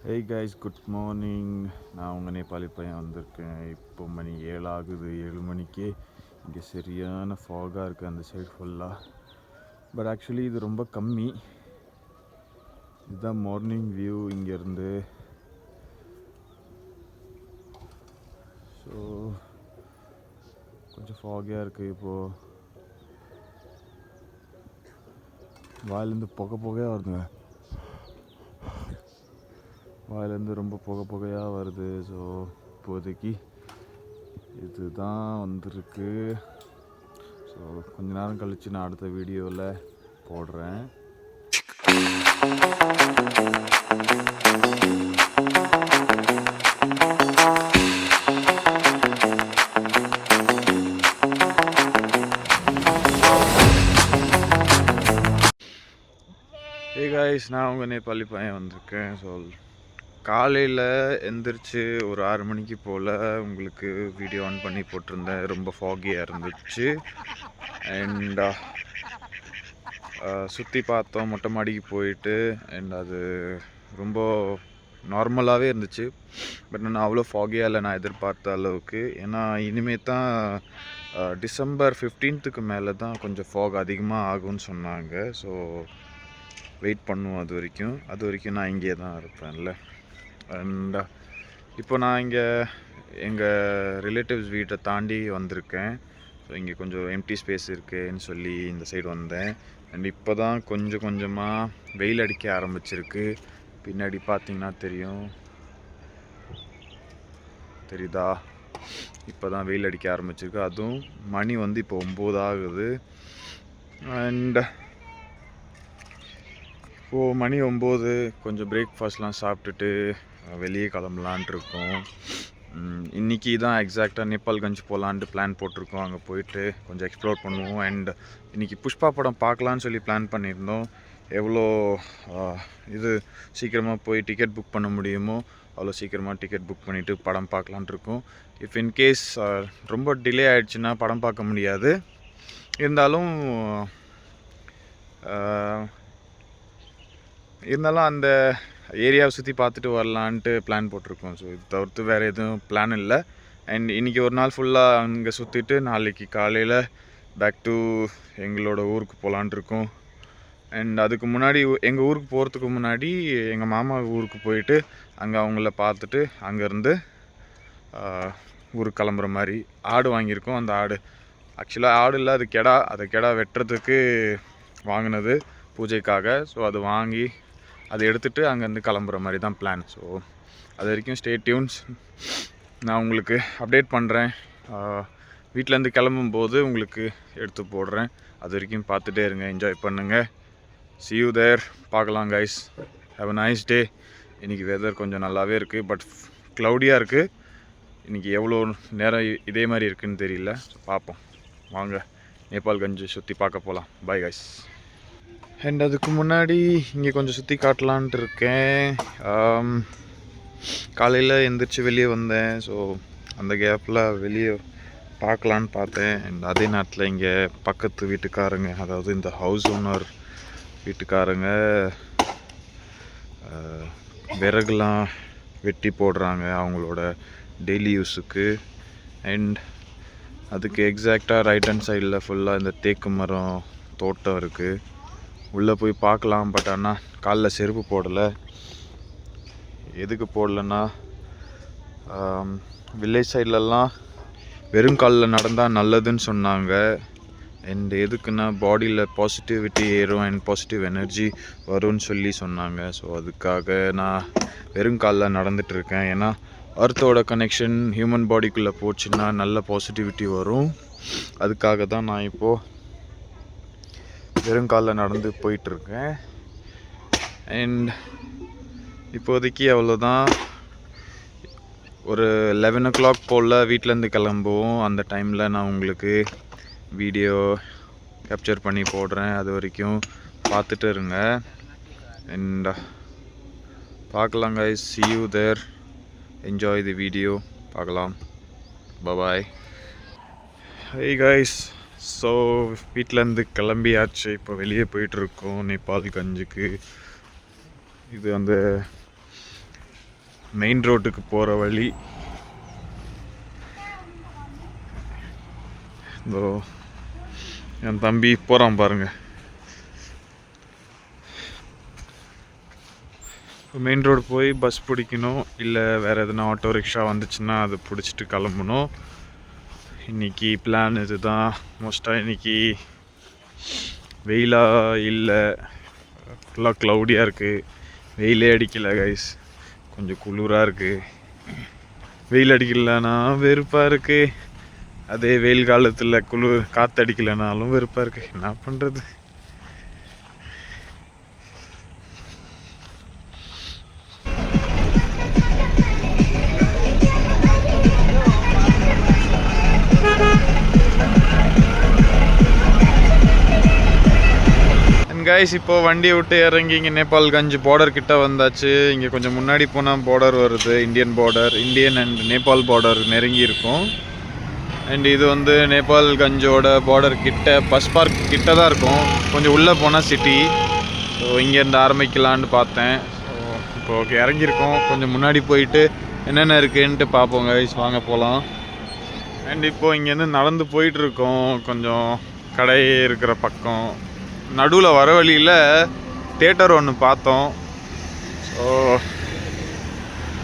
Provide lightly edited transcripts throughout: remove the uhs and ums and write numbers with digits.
Hey guys, good morning. நான் உங்கள் நேபாளி பையன் வந்திருக்கேன். இப்போ மணி 7 ஆகுது. 7 மணிக்கு இங்கே சரியான ஃபாகாக இருக்குது அந்த சைடு ஃபுல்லாக. பட் ஆக்சுவலி இது ரொம்ப கம்மி. இதுதான் மார்னிங் வியூ இங்கேருந்து. ஸோ கொஞ்சம் ஃபாகியாக இருக்குது. இப்போது வாயிலேருந்து புகையாக வருதுங்க. வாயிலேருந்து ரொம்ப புகையாக வருது. ஸோ இப்போதைக்கு இதுதான் வந்திருக்கு. ஸோ கொஞ்ச நேரம் கழித்து நான் அடுத்த வீடியோவில் போடுறேன். Hey guys, நான் உங்கள் நேபாளி பையன் வந்திருக்கேன். ஸோ காலையில் எந்திரிச்சு ஒரு 6 மணிக்கு போல் உங்களுக்கு வீடியோ ஆன் பண்ணி போட்டிருந்தேன். ரொம்ப ஃபாகியாக இருந்துச்சு. அண்ட் சுற்றி பார்த்தோம், மொட்டை மாடிக்கு போயிட்டு. அண்ட் அது ரொம்ப நார்மலாகவே இருந்துச்சு. பட் நான் அவ்வளோ ஃபாகியாக இல்லை நான் எதிர்பார்த்த அளவுக்கு. ஏன்னா இனிமேல் தான் டிசம்பர் 15க்கு மேலே தான் கொஞ்சம் ஃபாக் அதிகமாக ஆகும்னு சொன்னாங்க. ஸோ வெயிட் பண்ணுவோம். அது வரைக்கும் நான் இங்கே தான் இருப்பேன்ல. அண்ட் இப்போ நான் இங்கே எங்கள் ரிலேட்டிவ்ஸ் வீட்டை தாண்டி வந்திருக்கேன். ஸோ இங்கே கொஞ்சம் எம்டி ஸ்பேஸ் இருக்குதுன்னு சொல்லி இந்த சைடு வந்தேன். அண்ட் இப்போ தான் கொஞ்சம் கொஞ்சமாக வெயில் அடிக்க ஆரம்பிச்சிருக்கு. பின்னாடி பார்த்தீங்கன்னா தெரியுதா? இப்போ தான் வெயில் அடிக்க ஆரம்பிச்சிருக்கு. அதுவும் மணி வந்து இப்போ 9 ஆகுது. அண்ட் இப்போது மணி 9. கொஞ்சம் பிரேக்ஃபாஸ்ட்லாம் சாப்பிட்டுட்டு வெளியே கிளம்பலான்ட்டு இருக்கோம். இன்றைக்கி தான் எக்ஸாக்டாக நேபாள்கஞ்ச் போகலான்ட்டு பிளான் போட்டிருக்கோம். அங்கே போயிட்டு கொஞ்சம் எக்ஸ்ப்ளோர் பண்ணுவோம். அண்ட் இன்றைக்கி புஷ்பா படம் பார்க்கலான்னு சொல்லி பிளான் பண்ணியிருந்தோம். எவ்வளோ இது சீக்கிரமாக போய் டிக்கெட் புக் பண்ண முடியுமோ அவ்வளோ சீக்கிரமாக டிக்கெட் புக் பண்ணிவிட்டு படம் பார்க்கலான்ட்டு இருக்கோம். இஃப் இன்கேஸ் ரொம்ப டிலே ஆகிடுச்சுன்னா படம் பார்க்க முடியாது. இருந்தாலும் அந்த ஏரியாவை சுற்றி பார்த்துட்டு வரலான்ட்டு பிளான் போட்டிருக்கோம். ஸோ இது தவிர்த்து வேறு எதுவும் பிளான் இல்லை. அண்ட் இன்றைக்கி ஒரு நாள் ஃபுல்லாக அங்கே சுற்றிட்டு நாளைக்கு காலையில் பேக் டு எங்களோட ஊருக்கு போகலான்ட்டு இருக்கோம். அண்ட் அதுக்கு முன்னாடி எங்கள் ஊருக்கு போகிறதுக்கு முன்னாடி எங்கள் மாமா ஊருக்கு போயிட்டு அங்கே அவங்கள பார்த்துட்டு அங்கேருந்து ஊருக்கு கிளம்புற மாதிரி ஆடு வாங்கியிருக்கோம். அந்த ஆடு ஆக்சுவலாக ஆடு இல்லை, அது கெடா வெட்டுறதுக்கு வாங்கினது பூஜைக்காக. ஸோ அது வாங்கி அதை எடுத்துகிட்டு அங்கேருந்து கிளம்புற மாதிரி தான் பிளான். ஸோ அது வரைக்கும் ஸ்டே டியூன்ஸ். நான் உங்களுக்கு அப்டேட் பண்ணுறேன். வீட்டிலேருந்து கிளம்பும்போது உங்களுக்கு எடுத்து போடுறேன். அது வரைக்கும் பார்த்துட்டே இருங்க, என்ஜாய் பண்ணுங்கள். see you there. பார்க்கலாம் guys. have a nice day. இன்றைக்கி வெதர் கொஞ்சம் நல்லாவே இருக்குது. பட் க்ளவுடியாக இருக்குது. இன்றைக்கி எவ்வளோ நேரம் இதே மாதிரி இருக்குதுன்னு தெரியல. ஸோ பார்ப்போம். வாங்க நேபாள்கஞ்ச் சுற்றி பார்க்க போகலாம். Bye guys. அண்ட் அதுக்கு முன்னாடி இங்கே கொஞ்சம் சுற்றி காட்டலான்ட்டு இருக்கேன். காலையில் எந்திரிச்சு வெளியே வந்தேன். ஸோ அந்த கேப்பில் வெளியே பார்க்கலான்னு பார்த்தேன். அண்ட் அதே நேரத்தில் இங்கே பக்கத்து வீட்டுக்காரங்க, அதாவது இந்த ஹவுஸ் ஓனர் வீட்டுக்காரங்க விறகுலாம் வெட்டி போடுறாங்க அவங்களோட டெய்லி யூஸுக்கு. அண்ட் அதுக்கு எக்ஸாக்டாக ரைட் ஹேண்ட் சைடில் ஃபுல்லாக இந்த தேக்கு மரம் தோட்டம் இருக்குது. உள்ளே போய் பார்க்கலாம். பட் ஆனால் காலில் செருப்பு போடலை. எதுக்கு போடலைன்னா வில்லேஜ் சைட்லலாம் வெறும் காலில் நடந்தால் நல்லதுன்னு சொன்னாங்க. அண்ட் எதுக்குன்னா பாடியில் பாசிட்டிவிட்டி ஏறும் அண்ட் பாசிட்டிவ் எனர்ஜி வரும்னு சொல்லி சொன்னாங்க. ஸோ அதுக்காக நான் வெறும் காலில் நடந்துகிட்ருக்கேன். ஏன்னா அர்த்தோட கனெக்ஷன் ஹியூமன் பாடிக்குள்ளே போச்சுன்னா நல்ல பாசிட்டிவிட்டி வரும். அதுக்காக தான் நான் இப்போது வெறுங்காலில் நடந்து போயிட்டுருக்கேன். அண்ட் இப்போதைக்கு அவ்வளோதான். ஒரு 11 o'clock போல் வீட்டிலேருந்து கிளம்புவோம். அந்த டைமில் நான் உங்களுக்கு வீடியோ கேப்சர் பண்ணி போடுறேன். அது வரைக்கும் பார்த்துட்டு இருங்க. அண்ட் பார்க்கலாம் guys. see you there. enjoy the video. பார்க்கலாம். bye. hey guys. ஸோ வீட்டிலேருந்து கிளம்பியாச்சு. இப்போ வெளியே போயிட்டுருக்கோம் நேபாள்கஞ்சுக்கு. இது அந்த மெயின் ரோட்டுக்கு போகிற வழி. இதோ என் தம்பி போகிறான் பாருங்கள். மெயின் ரோடு போய் பஸ் பிடிக்கணும், இல்லை வேறு எதுனா ஆட்டோ ரிக்ஷா வந்துச்சுன்னா அது பிடிச்சிட்டு கிளம்பணும். இன்றைக்கி பிளான் இது தான். மோஸ்ட்டாக இன்றைக்கி வெயிலாக இல்லை, ஃபுல்லாக க்ளவுடியாக இருக்குது. வெயிலே அடிக்கலை கைஸ், கொஞ்சம் குளிராக இருக்குது. வெயில் அடிக்கலைன்னா வெறுப்பாக இருக்குது. அதே வெயில் காலத்தில் காற்று அடிக்கலைனாலும் வெறுப்பாக இருக்குது. என்ன பண்ணுறது? கைஸ் இப்போது வண்டியை விட்டு இறங்கி இங்கே நேபாள்கஞ்ச் பார்டர் கிட்ட வந்தாச்சு. இங்கே கொஞ்சம் முன்னாடி போனால் பார்டர் வருது, Indian border. Indian and Nepal border நெருங்கி இருக்கும். அண்ட் இது வந்து நேபாள்கஞ்சோட பார்டர் கிட்ட, பஸ் பார்க் கிட்ட தான் இருக்கும். கொஞ்சம் உள்ளே போனால் சிட்டி. ஸோ இங்கேருந்து ஆரம்பிக்கலான்னு பார்த்தேன். ஸோ இப்போ இறங்கியிருக்கோம். கொஞ்சம் முன்னாடி போயிட்டு என்னென்ன இருக்குன்ட்டு பார்ப்போம் கைஸ், வாங்க போகலாம். அண்ட் இப்போது இங்கேருந்து நடந்து போயிட்டுருக்கோம். கொஞ்சம் கடை இருக்கிற பக்கம் நடுவில் வர வழியில் தேட்டர் ஒன்று பார்த்தோம். ஸோ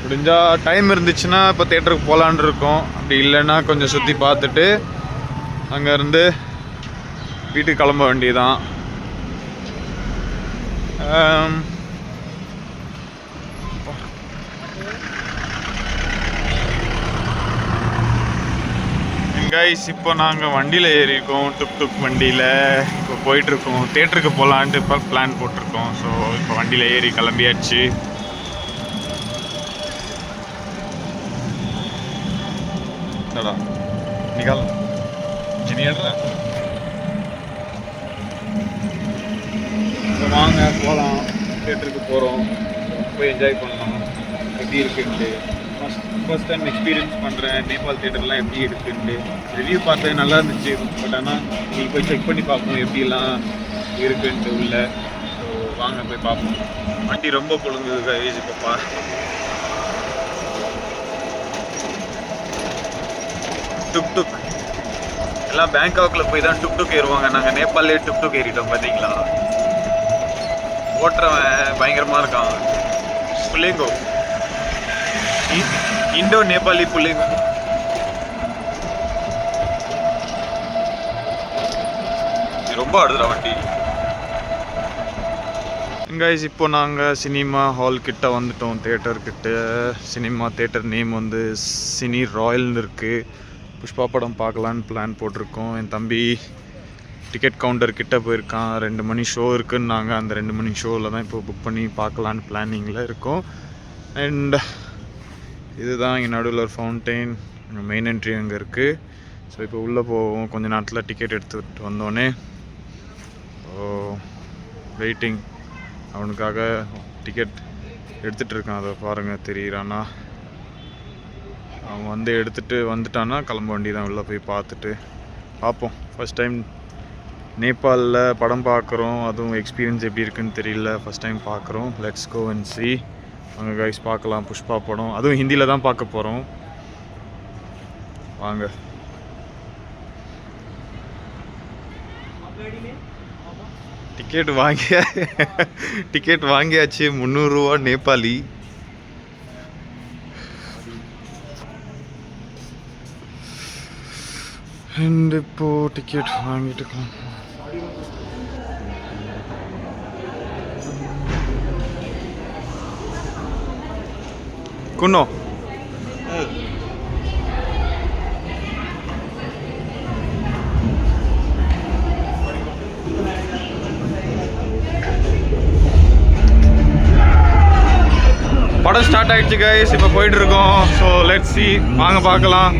முடிஞ்சால் டைம் இருந்துச்சுன்னா இப்போ தேட்டருக்கு போகலான் இருக்கோம். அப்படி இல்லைன்னா கொஞ்சம் சுற்றி பார்த்துட்டு அங்கேருந்து வீட்டுக்கு கிளம்ப வேண்டியதான். கைஸ் இப்போ நாங்கள் வண்டியில் ஏறியிருக்கோம், டுக் வண்டியில் இப்போ போயிட்டுருக்கோம். தேட்டருக்கு போகலான்ட்டு இப்போ பிளான் போட்டிருக்கோம். ஸோ இப்போ வண்டியில் ஏறி கிளம்பியாச்சு. நிகால் ஜினியடா இப்போ வாங்க போகலாம். தேட்டருக்கு போகிறோம், போய் என்ஜாய் பண்ணலாம். எப்படி இருக்குன்ட்டு ஃபர்ஸ்ட் டைம் எக்ஸ்பீரியன்ஸ் பண்ணுறேன். நேபாள் தேட்டர்லாம் எப்படி இருக்குன்ட்டு ரிவ்யூ பார்த்தேன், நல்லா இருந்துச்சு. பட் ஆனால் நீங்கள் போய் செக் பண்ணி பார்ப்போம் எப்படிலாம் இருக்குன்ட்டு உள்ள. ஸோ வாங்க போய் பார்ப்போம். வண்டி ரொம்ப பொழுங்குது கைஸ். இப்போ டுக் எல்லாம் பேங்காக்கில் போய் தான் டுக் ஏறுவாங்க. நாங்கள் நேபாளிலே டுக் ஏறிட்டோம். பார்த்தீங்களா, ஓட்டுறவன் பயங்கரமாக இருக்கான். புல்லேங்கோ, இண்டோ நேபாளி புல்லேங்கோ. ரொம்ப ஆடுதுடா வண்டி. கைஸ் இப்போ நாங்கள் சினிமா ஹால் கிட்ட வந்துட்டோம், தேட்டர்கிட்ட. சினிமா தேட்டர் நேம் வந்து சினி ராயல்னு இருக்குது. புஷ்பா படம் பார்க்கலான்னு பிளான் போட்டிருக்கோம். என் தம்பி டிக்கெட் கவுண்டர் கிட்ட போயிருக்கான். 2 மணி ஷோ இருக்குன்னு நாங்கள் அந்த 2 மணி ஷோவில் தான் இப்போ புக் பண்ணி பார்க்கலான்னு பிளானிங்கில் இருக்கோம். அண்ட் இதுதான் இங்கே நடுவில் ஒரு ஃபவுண்டெயின், மெயின் என்ட்ரி அங்கே இருக்குது. ஸோ இப்போ உள்ளே போவோம். கொஞ்சம் நேரத்தில் டிக்கெட் எடுத்துகிட்டு வந்தோடனே. ஸோ வெயிட்டிங், அவனுக்காக டிக்கெட் எடுத்துகிட்டு இருக்கான். அதை பாருங்கள், தெரியுறான்னா. அவன் வந்து எடுத்துகிட்டு வந்துட்டான்னா கிளம்ப வண்டி தான். உள்ளே போய் பார்த்துட்டு பார்ப்போம். ஃபஸ்ட் டைம் நேபாளில் படம் பார்க்குறோம், அதுவும் எக்ஸ்பீரியன்ஸ் எப்படி இருக்குன்னு தெரியல. ஃபஸ்ட் டைம் பார்க்குறோம். Let's go and see. வாங்க கைஸ் பார்க்கலாம் புஷ்பா படம். அதுவும் ஹிந்தியில் தான் பார்க்க போகிறோம். வாங்க. டிக்கெட் வாங்கியாச்சு. 300 ரூபா நேபாளி. இப்போ டிக்கெட் வாங்கிட்டுக்கலாம். குன்னோ படம் ஸ்டார்ட் ஆயிடுச்சு கைஸ். இப்போ போயிட்டு இருக்கோம். ஸோ லெட்ஸ் சி, வாங்க பார்க்கலாம்.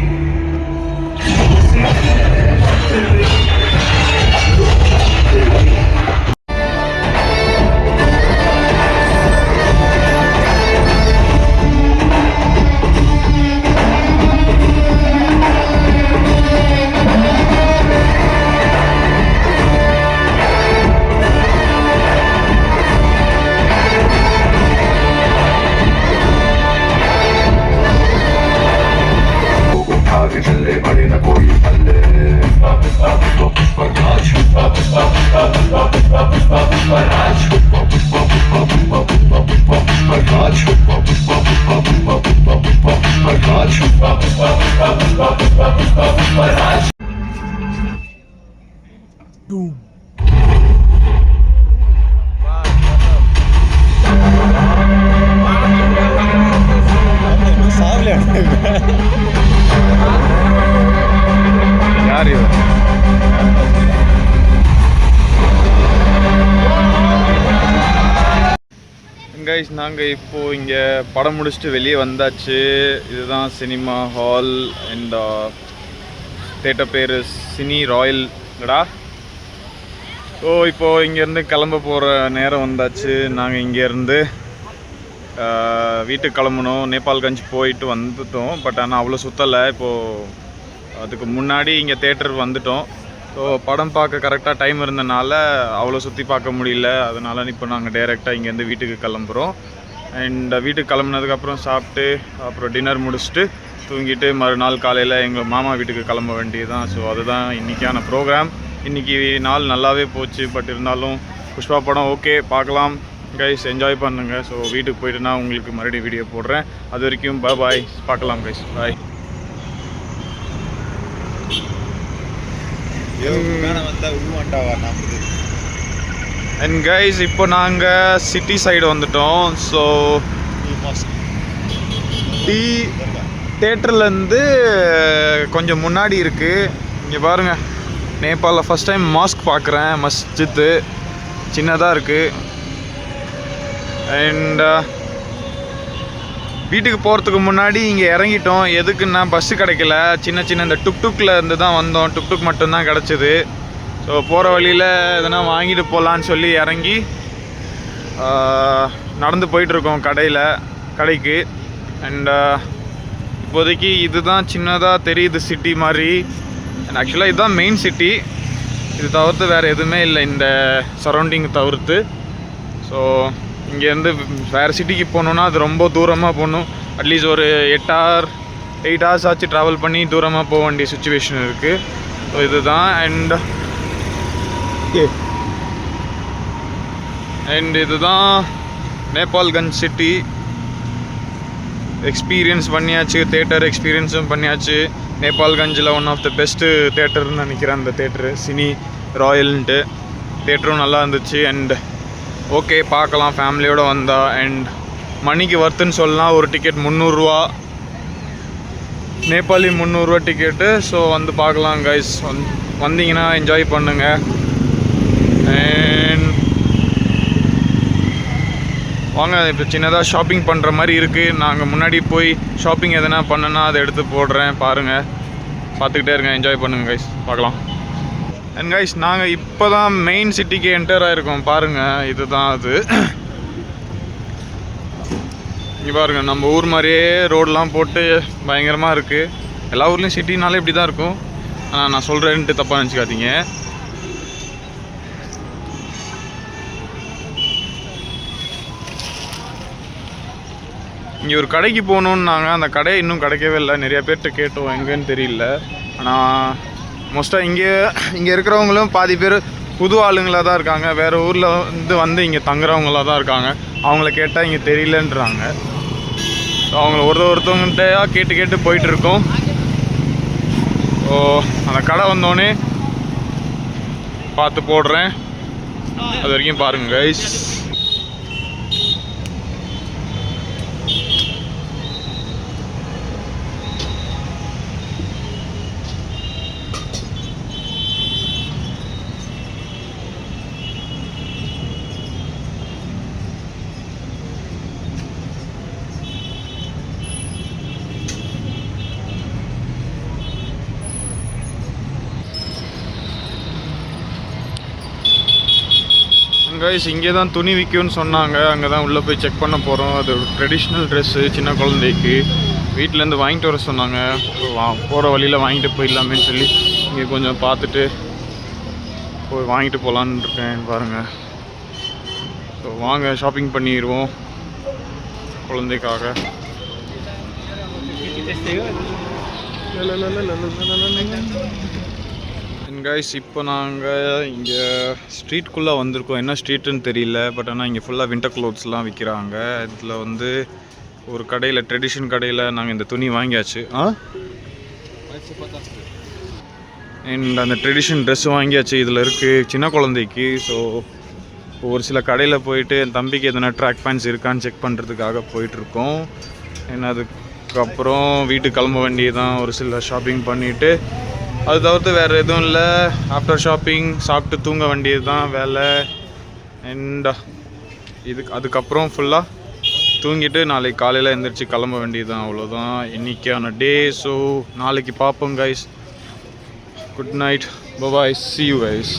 கைஸ் நாங்கள் இப்போது இங்கே படம் முடிச்சுட்டு வெளியே வந்தாச்சு. இதுதான் சினிமா ஹால் அண்ட் தேட்டர் பேர் சினி ராயல்டா. ஸோ இப்போது இங்கேருந்து கிளம்ப போகிற நேரம் வந்தாச்சு. நாங்கள் இங்கேருந்து வீட்டுக்கு கிளம்பணும். நேபாள்கஞ்ச் போயிட்டு வந்துட்டோம். பட் ஆனால் அவ்வளோ சுற்றலை. இப்போது அதுக்கு முன்னாடி இங்கே தேட்டர் வந்துட்டோம். ஸோ படம் பார்க்க கரெக்டாக டைம் இருந்தனால அவ்வளோ சுற்றி பார்க்க முடியல. அதனால் இப்போ நாங்கள் டைரெக்டாக இங்கேருந்து வீட்டுக்கு கிளம்புறோம். அண்ட் வீட்டுக்கு கிளம்புனதுக்கப்புறம் சாப்பிட்டு அப்புறம் டின்னர் முடிச்சுட்டு தூங்கிட்டு மறுநாள் காலையில் எங்கள் மாமா வீட்டுக்கு கிளம்ப வேண்டியது தான். ஸோ அதுதான் இன்றைக்கான ப்ரோக்ராம். இன்றைக்கி நாள் நல்லாவே போச்சு. பட் இருந்தாலும் புஷ்பா படம் ஓகே, பார்க்கலாம் கைஸ், என்ஜாய் பண்ணுங்கள். ஸோ வீட்டுக்கு போய்ட்டு நான் உங்களுக்கு மறுபடியும் வீடியோ போடுறேன். அது வரைக்கும் பாய், பார்க்கலாம் கைஸ், பாய். அண்ட் கைஸ் இப்போ நாங்கள் சிட்டி சைடு வந்துட்டோம். ஸோ தேட்டர்லேருந்து கொஞ்சம் முன்னாடி இருக்குது. இங்கே பாருங்கள், நேபாளில் ஃபஸ்ட் டைம் மாஸ்க் பார்க்குறேன். மஸ்ஜித்து சின்னதாக இருக்குது. அண்ட் வீட்டுக்கு போகிறதுக்கு முன்னாடி இங்கே இறங்கிட்டோம். எதுக்குன்னா பஸ்ஸு கிடைக்கல. சின்ன இந்த டுக்டுக்கில் இருந்து தான் வந்தோம். டுக்டுக் மட்டும்தான் கிடச்சிது. ஸோ போகிற வழியில் எதனா வாங்கிட்டு போகலான்னு சொல்லி இறங்கி நடந்து போயிட்டுருக்கோம் கடைக்கு. அண்ட் இப்போதைக்கு இதுதான் சின்னதாக தெரியுது சிட்டி மாதிரி. அண்ட் ஆக்சுவலாக இதுதான் மெயின் சிட்டி. இது தவிர்த்து வேறு எதுவுமே இல்லை இந்த சரௌண்டிங் தவிர்த்து. ஸோ இங்கேருந்து வேறு சிட்டிக்கு போகணுன்னா அது ரொம்ப தூரமாக போகணும். அட்லீஸ்ட் ஒரு 8 hours ஆச்சு ட்ராவல் பண்ணி தூரமாக போக வேண்டிய சுச்சுவேஷன் இருக்குது. ஸோ இதுதான். அண்ட் இதுதான் நேபாள்கஞ்ச் சிட்டி. எக்ஸ்பீரியன்ஸ் பண்ணியாச்சு, தேட்டர் எக்ஸ்பீரியன்ஸும் பண்ணியாச்சு. நேபாள்கஞ்சில் ஒன் ஆஃப் த பெஸ்ட்டு தேட்டர்னு நினைக்கிறேன் அந்த தேட்டரு, சினி ராயல்ன்ட்டு. தேட்டரும் நல்லா இருந்துச்சு. அண்ட் ஓகே, பார்க்கலாம் ஃபேமிலியோடு வந்தால். அண்ட் மணிக்கு வர்த்துன்னு சொல்லலாம். ஒரு டிக்கெட் 300 ரூபா, நேபாளி 300 ரூபா டிக்கெட்டு. ஸோ வந்து பார்க்கலாம் கைஸ், வந்தீங்கன்னா என்ஜாய் பண்ணுங்கள். அண்ட் வாங்க, இப்போ சின்னதாக ஷாப்பிங் பண்ணுற மாதிரி இருக்குது. நாங்கள் முன்னாடி போய் ஷாப்பிங் எதனா பண்ணனா அதை எடுத்து போடுறேன், பாருங்கள், பார்த்துக்கிட்டே இருங்க, என்ஜாய் பண்ணுங்கள் கைஸ், பார்க்கலாம். அண்ட் கைஸ் நாங்கள் இப்போ தான் மெயின் சிட்டிக்கு என்டர் ஆகிருக்கோம். பாருங்கள், இதுதான் அது. இங்கே பாருங்கள், நம்ம ஊர் மாதிரியே ரோடெலாம் போட்டு பயங்கரமாக இருக்குது. எல்லா ஊர்லேயும் சிட்டினாலே இப்படி தான் இருக்கும். ஆனால் நான் சொல்கிறேன்ட்டு தப்பாக நினச்சிக்காதீங்க. இங்கே ஒரு கடைக்கு போகணுன்னு நாங்கள் அந்த கடையை இன்னும் கிடைக்கவே இல்லை. நிறையா பேர்கிட்ட கேட்டோம், எங்கேன்னு தெரியல. ஆனால் மோஸ்ட்டாக இங்கே இருக்கிறவங்களும் பாதி பேர் புது ஆளுங்களாக தான் இருக்காங்க. வேறு ஊரில் வந்து இங்கே தங்குறவங்களாக தான் இருக்காங்க. அவங்கள கேட்டால் இங்கே தெரியலன்றாங்க. அவங்கள ஒருத்தவங்கள்ட்ட கேட்டு போயிட்டுருக்கோம். ஸோ அந்த கடை வந்தோடனே பார்த்து போடுறேன். அது வரைக்கும் பாருங்கள் கைஸ். கைஸ் இங்கே தான் துணி விற்கும்னு சொன்னாங்க. அங்கே தான் உள்ளே போய் செக் பண்ண போகிறோம். அது ஒரு ட்ரெடிஷ்னல் ட்ரெஸ்ஸு, சின்ன குழந்தைக்கு. வீட்டிலேருந்து வாங்கிட்டு வர சொன்னாங்க. போகிற வழியில் வாங்கிட்டு போயிடலாமேன்னு சொல்லி இங்கே கொஞ்சம் பார்த்துட்டு போய் வாங்கிட்டு போகலான்னு இருக்கேன். பாருங்கள், ஸோ வாங்க ஷாப்பிங் பண்ணிடுவோம் குழந்தைக்காக. கைஸ் இப்போ நாங்கள் இங்கே ஸ்ட்ரீட்குள்ளே வந்திருக்கோம். என்ன ஸ்ட்ரீட்டுன்னு தெரியல. பட் ஆனால் இங்கே ஃபுல்லாக வின்டர் க்ளோத்ஸ்லாம் விற்கிறாங்க. இதில் வந்து ஒரு கடையில், ட்ரெடிஷன் கடையில் நாங்கள் இந்த துணி வாங்கியாச்சு. அண்ட் அந்த ட்ரெடிஷன் ட்ரெஸ்ஸு வாங்கியாச்சு. இதில் இருக்குது சின்ன குழந்தைக்கு. ஸோ ஒரு சில கடையில் போயிட்டு என் தம்பிக்கு எதனா ட்ராக் பேண்ட்ஸ் இருக்கான்னு செக் பண்ணுறதுக்காக போயிட்டுருக்கோம். ஏன்னா அதுக்கப்புறம் வீட்டுக்கு கிளம்ப வேண்டியதான். ஒரு சில ஷாப்பிங் பண்ணிவிட்டு அது தவிர்த்து வேறு எதுவும் இல்லை. ஆஃப்டர் ஷாப்பிங் சாப்பிட்டு தூங்க வேண்டியது தான் வேலை. அண்ட் அதுக்கப்புறம் ஃபுல்லாக தூங்கிட்டு நாளைக்கு காலையில் எழுந்திரிச்சு கிளம்ப வேண்டியது தான், அவ்வளோதான் இன்றைக்கான டே. ஸோ நாளைக்கு பார்ப்போம் guys. Good night, bye bye, see you guys.